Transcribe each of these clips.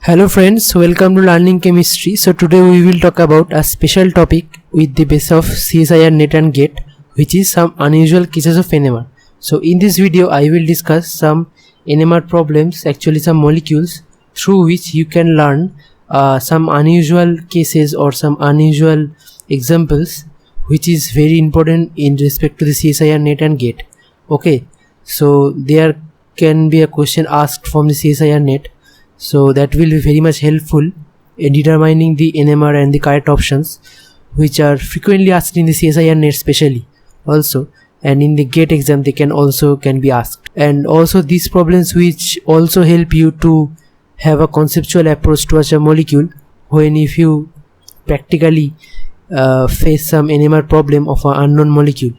Hello friends, welcome to Learning Chemistry. So today we will talk about a special topic with the base of CSIR NET and GATE, which is some unusual cases of NMR. So in this video I will discuss some NMR problems, actually some molecules through which you can learn some unusual cases or some unusual examples, which is very important in respect to the CSIR NET and GATE. Okay, so there can be a question asked from the CSIR NET. So that will be very much helpful in determining the NMR and the correct options, which are frequently asked in the CSIR NET especially also, and in the GATE exam they can be asked. And also these problems which also help you to have a conceptual approach towards a molecule when if you practically face some NMR problem of an unknown molecule.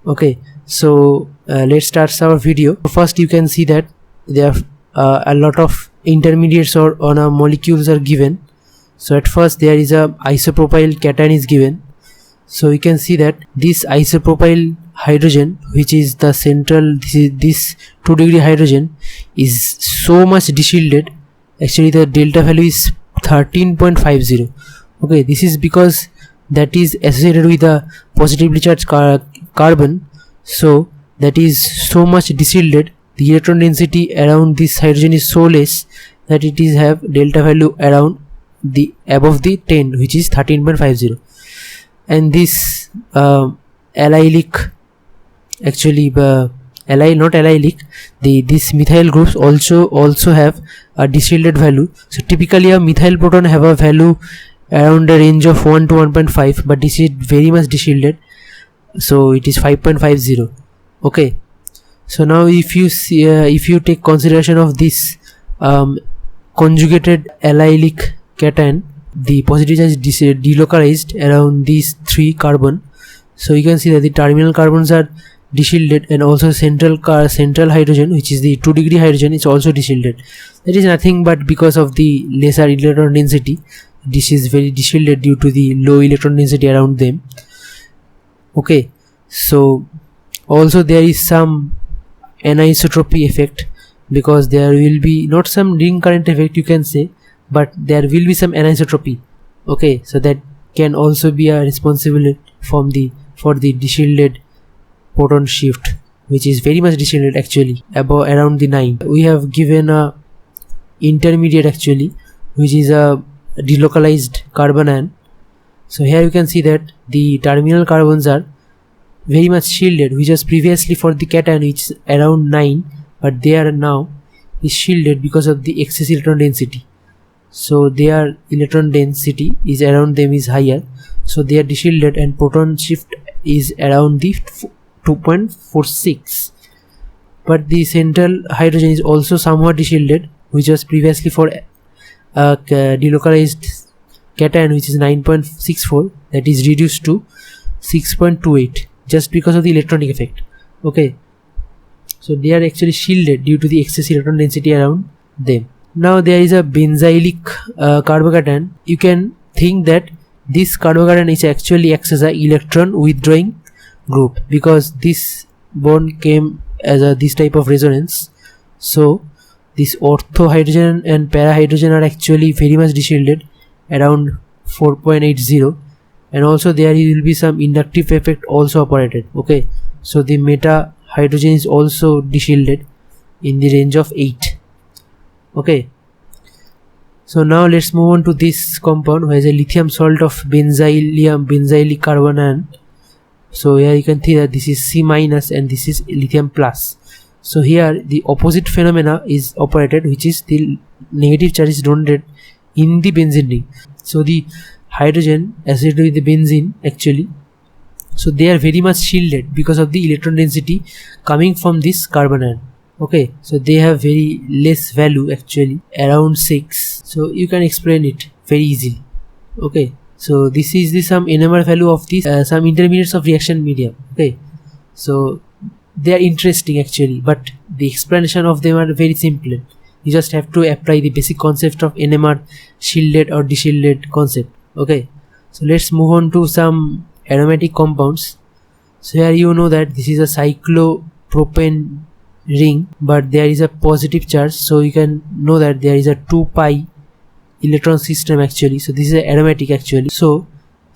Okay, so let's start our video. First you can see that there are a lot of intermediates or on a molecules are given. So at first there is a isopropyl cation is given. So you can see that this isopropyl hydrogen, which is the central, this 2 degree hydrogen, is so much deshielded. Actually the delta value is 13.50. okay, this is because that is associated with a positively charged carbon, so that is so much deshielded. The electron density around this hydrogen is so less that it is have delta value around the above the 10, which is 13.50. and this allylic, actually this methyl groups also have a deshielded value. So typically a methyl proton have a value around a range of 1 to 1.5, but this is very much deshielded, so it is 5.50. okay, so now if you see if you take consideration of this conjugated allylic cation, the positive charge is delocalized around these 3 carbon. So you can see that the terminal carbons are deshielded, and also central hydrogen, which is the 2 degree hydrogen, is also deshielded. That is nothing but because of the lesser electron density. This is very deshielded due to the low electron density around them. Okay, so also there is some anisotropy effect, because there will be not some ring current effect you can say, but there will be some anisotropy. okay, so that can also be responsible for the deshielded proton shift, which is very much deshielded actually above around the 9. We have given a intermediate actually, which is a delocalized carbon ion. So here you can see that the terminal carbons are very much shielded, which was previously for the cation, which is around 9, but they are now is shielded because of the excess electron density. So their electron density is around them is higher, so they are deshielded, and proton shift is around the 2.46. but the central hydrogen is also somewhat deshielded, which was previously for delocalized cation, which is 9.64, that is reduced to 6.28 just because of the electronic effect. okay, so they are actually shielded due to the excess electron density around them. Now there is a benzylic carbocation. You can think that this carbocation is actually acts as a electron withdrawing group, because this bond came as this type of resonance. So this ortho hydrogen and para hydrogen are actually very much deshielded around 4.80, and also there will be some inductive effect also operated. okay, so the meta hydrogen is also deshielded in the range of 8. okay, so now let's move on to this compound, where is a lithium salt of benzylic carbon ion. So here you can see that this is C minus and this is lithium plus. So here the opposite phenomena is operated, which is the negative charge is donated in the benzene ring. So the hydrogen associated with the benzene actually, so they are very much shielded because of the electron density coming from this carbon ion. okay, so they have very less value actually around 6, so you can explain it very easily. okay, so this is the some NMR value of these some intermediates of reaction medium. okay, so they are interesting actually, but the explanation of them are very simple. You just have to apply the basic concept of NMR shielded or deshielded concept. okay, so let's move on to some aromatic compounds. So here you know that this is a cyclopropane ring, but there is a positive charge, so you can know that there is a 2 pi electron system actually. So this is aromatic actually. So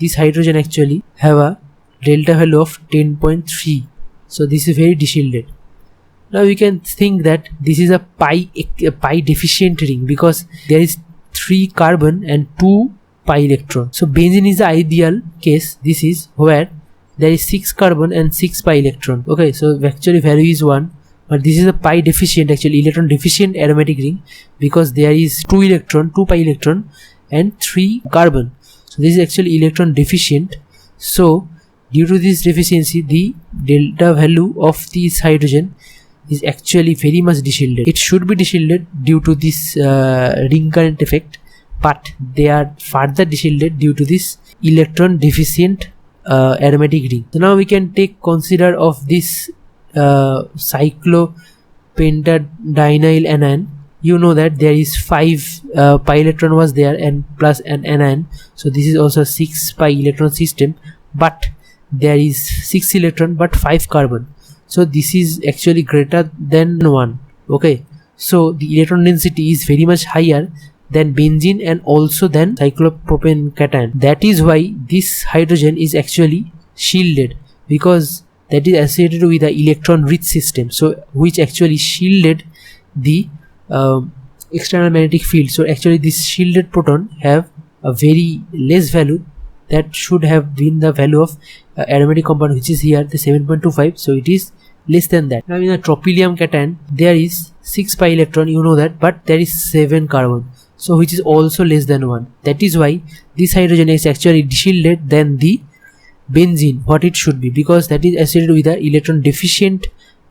this hydrogen actually have a delta value of 10.3. So this is very deshielded. Now we can think that this is a pi deficient ring because there is 3 carbon and 2 pi electron. So benzene is the ideal case. This is where there is 6 carbon and 6 pi electron. Okay, so actually value is 1, but this is a pi deficient, actually electron deficient aromatic ring because there is 2 pi electron and 3 carbon. So this is actually electron deficient. So due to this deficiency, the delta value of this hydrogen is actually very much deshielded. It should be deshielded due to this ring current effect, but they are further deshielded due to this electron deficient aromatic ring. So now we can take consider of this cyclopentadienyl anion. You know that there is 5 pi electron was there and plus an anion. So this is also 6 pi electron system, but there is 6 electron but 5 carbon. So this is actually greater than 1. Okay, so the electron density is very much higher than benzene and also than cyclopropane cation. That is why this hydrogen is actually shielded, because that is associated with the electron rich system, so which actually shielded the external magnetic field. So actually this shielded proton have a very less value that should have been the value of aromatic compound, which is here the 7.25. so it is less than that. Now in a tropylium cation there is 6 pi electron, you know that, but there is 7 carbon, so which is also less than 1. That is why this hydrogen is actually deshielded than the benzene, what it should be, because that is associated with the electron deficient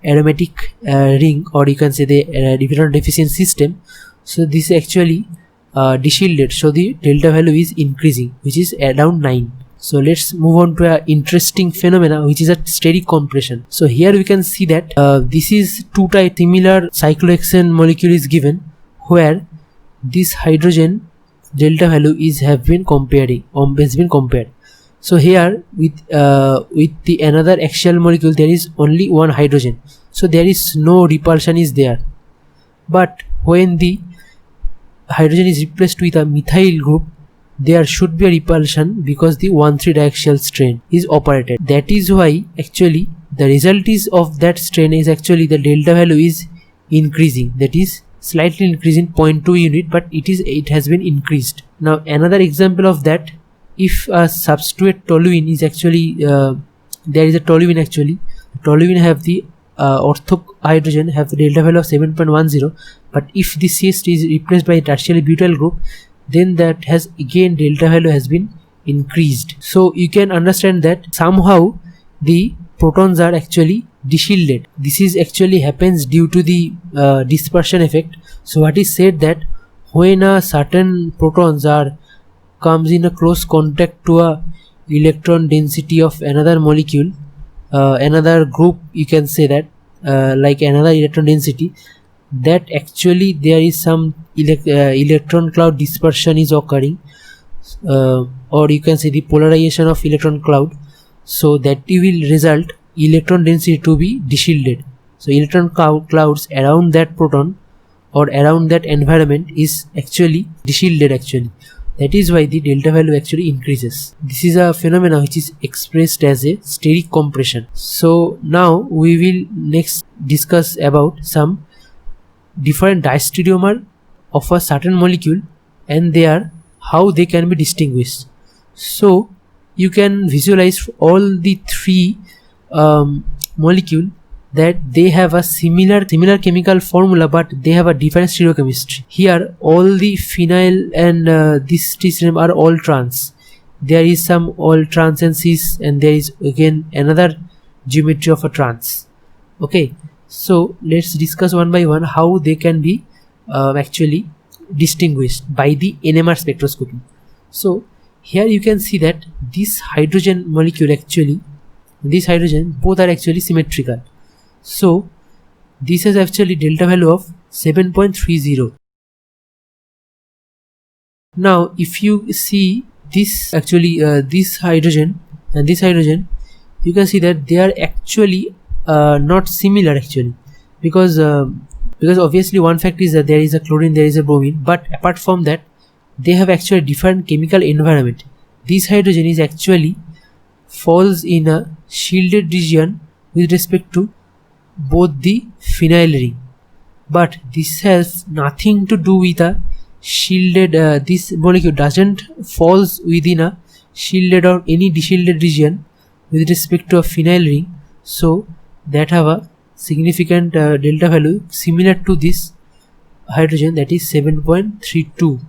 aromatic ring, or you can say the electron deficient system. So this is actually deshielded, so the delta value is increasing, which is around 9. So let's move on to an interesting phenomena, which is a steric compression. So here we can see that this is 2 type similar cyclohexane molecule is given, where this hydrogen delta value has been compared. So here with the another axial molecule there is only 1 hydrogen, so there is no repulsion is there. But when the hydrogen is replaced with a methyl group, there should be a repulsion because the 1,3 diaxial strain is operated. That is why actually the result is of that strain is actually the delta value is increasing, that is slightly increasing 0.2 unit, but it has been increased. Now another example of that, if a substrate toluene is actually there is a toluene, actually toluene have the ortho hydrogen have the delta value of 7.10, but if the CH is replaced by a tertiary butyl group, then that has again delta value has been increased. So you can understand that somehow the protons are actually deshielded. This is actually happens due to the dispersion effect. So what is said that when a certain protons comes in a close contact to a electron density of another molecule, another group, you can say that like another electron density, that actually there is some electron cloud dispersion is occurring, or you can say the polarization of electron cloud. So that will result electron density to be deshielded. So electron clouds around that proton or around that environment is actually deshielded actually. That is why the delta value actually increases. This is a phenomena which is expressed as a steric compression. So now we will next discuss about some different diastereomer of a certain molecule and how they can be distinguished. So you can visualize all the 3 molecule that they have a similar chemical formula, but they have a different stereochemistry. Here all the phenyl and this tritium are all trans. There is some all trans and cis, and there is again another geometry of a trans. Okay, so let's discuss one by one how they can be actually distinguished by the NMR spectroscopy. So here you can see that this hydrogen molecule actually, this hydrogen, both are actually symmetrical. So this is actually delta value of 7.30. Now if you see this actually this hydrogen and this hydrogen, you can see that they are actually not similar actually, because obviously one fact is that there is a chlorine, there is a bromine, but apart from that they have actually different chemical environment. This hydrogen is actually falls in a shielded region with respect to both the phenyl ring, but this has nothing to do with a shielded this molecule doesn't falls within a shielded or any deshielded region with respect to a phenyl ring, so that have a significant delta value similar to this hydrogen, that is 7.32.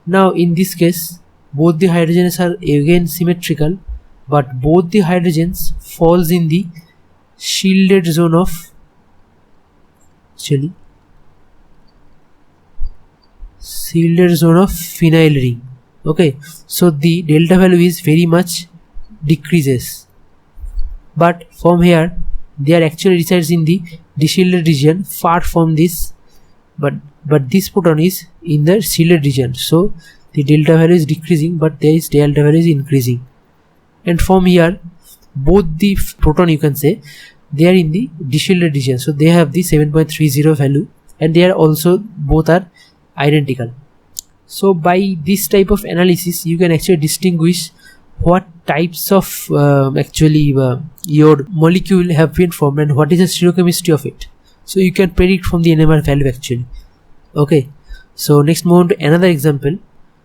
Now in this case both the hydrogens are again symmetrical, but both the hydrogens falls in the shielded zone of shielded zone of phenyl ring. Okay, so the delta value is very much decreases, but from here they are actually resides in the deshielded region far from this, but this proton is in the shielded region, so the delta value is decreasing, but there is delta value is increasing. And from here both the proton, you can say, they are in the deshielded region, so they have the 7.30 value, and they are also both are identical. So by this type of analysis you can actually distinguish what types of your molecule have been formed and what is the stereochemistry of it, so you can predict from the NMR value actually. Okay, so next move on to another example.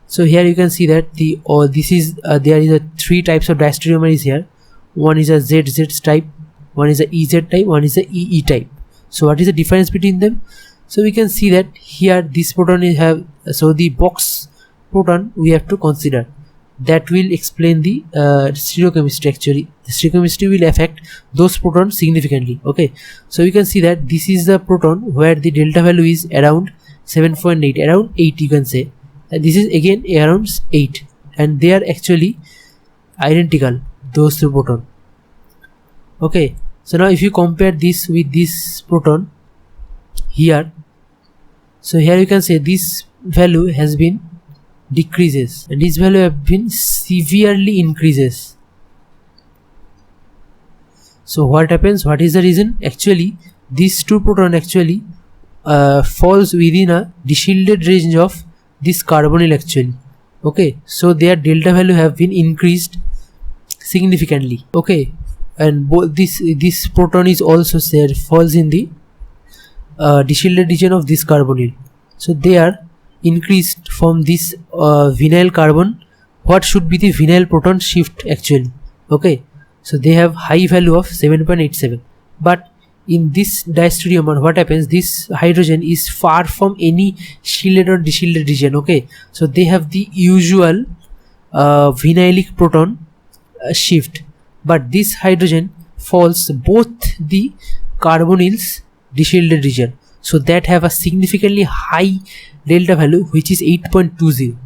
So here you can see that this is there is a three types of diastereomer is here. One is a ZZ type, one is a EZ type, one is a EE type. So what is the difference between them? So we can see that here this proton is have, so the box proton we have to consider, that will explain the stereochemistry. Actually the stereochemistry will affect those protons significantly. Okay, so you can see that this is the proton where the delta value is around 7.8, around 8 you can say, and this is again around 8, and they are actually identical, those two proton. Okay, so now if you compare this with this proton here, so here you can say this value has been decreases and this value have been severely increases. So what happens, what is the reason? Actually these two proton actually falls within a deshielded range of this carbonyl actually. Okay, so their delta value have been increased significantly. Okay, and both this proton is also there falls in the deshielded region of this carbonyl, so they are increased from this vinyl carbon, what should be the vinyl proton shift actually. Okay, so they have high value of 7.87, but in this diastereomer what happens, this hydrogen is far from any shielded or deshielded region. Okay, so they have the usual vinylic proton shift, but this hydrogen falls both the carbonyls deshielded region, so that have a significantly high delta value which is 8.20.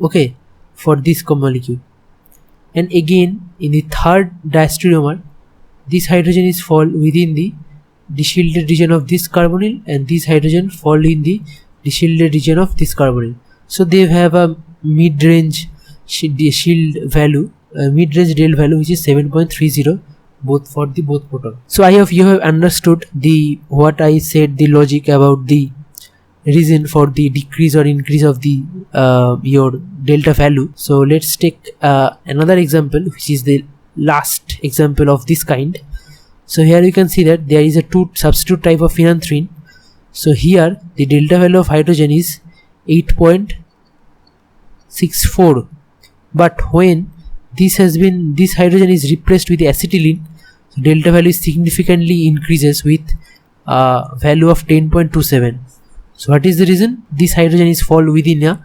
okay, for this molecule. And again in the third diastereomer this hydrogen is fall within the deshielded region of this carbonyl, and this hydrogen fall in the deshielded region of this carbonyl, so they have a mid-range shield value, mid-range del value which is 7.30 both for the both proton. So I hope you have understood the what I said, the logic about the reason for the decrease or increase of the your delta value. So let's take another example, which is the last example of this kind. So here you can see that there is a two substitute type of phenanthrene. So here the delta value of hydrogen is 8.64, but when this hydrogen is replaced with acetylene, so delta value significantly increases with value of 10.27. So what is the reason? This hydrogen is fall within a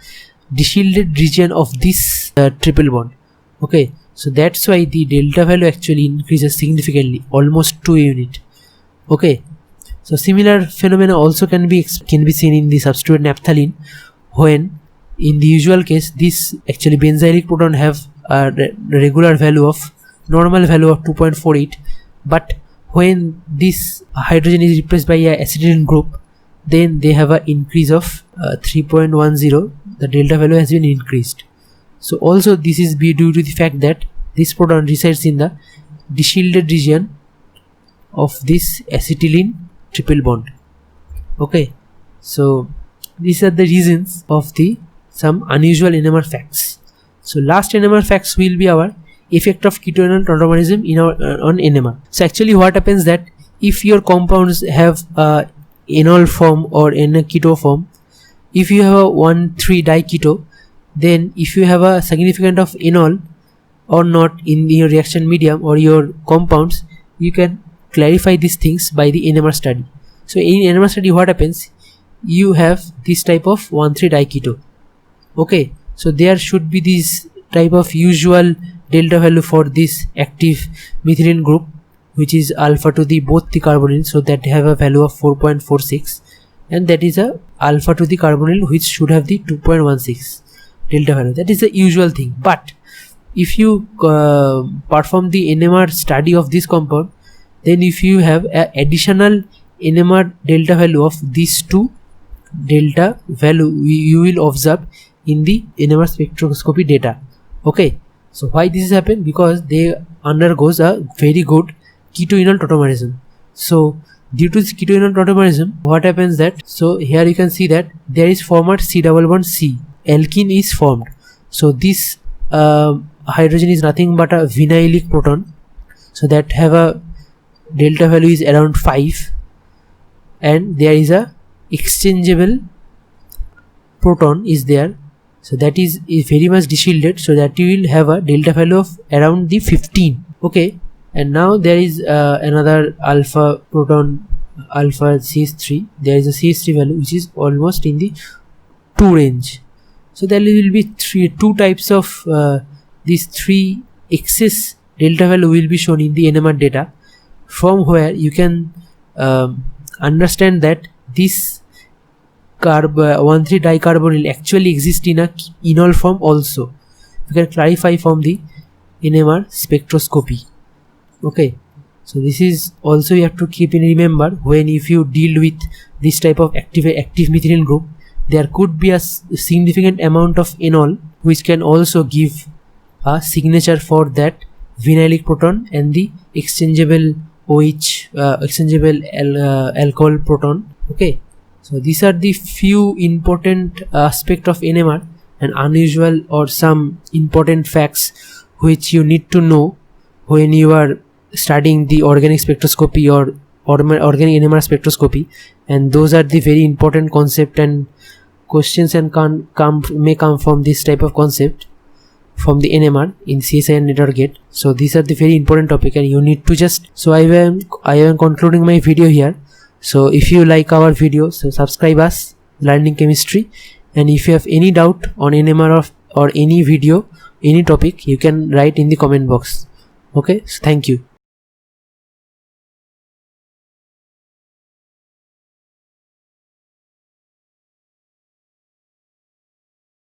deshielded region of this triple bond. Okay, so that's why the delta value actually increases significantly, almost 2 unit. Okay, so similar phenomena also can be seen in the substitute naphthalene, when in the usual case this actually benzylic proton have a regular value of normal value of 2.48, but when this hydrogen is replaced by a acetylene group, then they have an increase of 3.10. the delta value has been increased. So also this is due to the fact that this proton resides in the deshielded region of this acetylene triple bond. Okay, so these are the reasons of the some unusual NMR facts. So last NMR facts will be our effect of keto-enol tautomerism in our on NMR. So actually what happens that if your compounds have a enol form or in a keto form, if you have a 1,3-diketo, then if you have a significant of enol or not in your reaction medium or your compounds, you can clarify these things by the NMR study. So in NMR study what happens, you have this type of 1,3-diketo. Okay, so there should be this type of usual delta value for this active methylene group, which is alpha to the both the carbonyl, so that have a value of 4.46, and that is a alpha to the carbonyl which should have the 2.16 delta value. That is the usual thing. But if you perform the NMR study of this compound, then if you have a additional NMR delta value of these two delta value, you will observe in the NMR spectroscopy data. Okay, so why this has happened? Because they undergoes a very good keto-enol tautomerism. So due to this keto-enol tautomerism, what happens that, so here you can see that there is formed C double bond C, alkene is formed. So this hydrogen is nothing but a vinylic proton, so that have a delta value is around 5, and there is a exchangeable proton is there, so that is very much deshielded, so that you will have a delta value of around the 15. Okay, and now there is another alpha proton, alpha CH3, there is a CH3 value which is almost in the 2 range. So there will be two types of these 3 excess delta value will be shown in the NMR data, from where you can understand that this 1,3-dicarbonyl actually exists in a enol form also. You can clarify from the NMR spectroscopy. Okay, so this is also you have to keep in remember when if you deal with this type of active methylene group, there could be a significant amount of enol which can also give a signature for that vinylic proton and the exchangeable OH alcohol proton. Okay, so these are the few important aspects of NMR and unusual or some important facts which you need to know when you are studying the organic spectroscopy or organic NMR spectroscopy. And those are the very important concept, and questions and may come from this type of concept from the NMR in CSIR network gate. So these are the very important topic, and you need to just, so I am concluding my video here. So if you like our video, so subscribe us Learning Chemistry, and if you have any doubt on NMR or any video, any topic, you can write in the comment box. Okay, so thank you.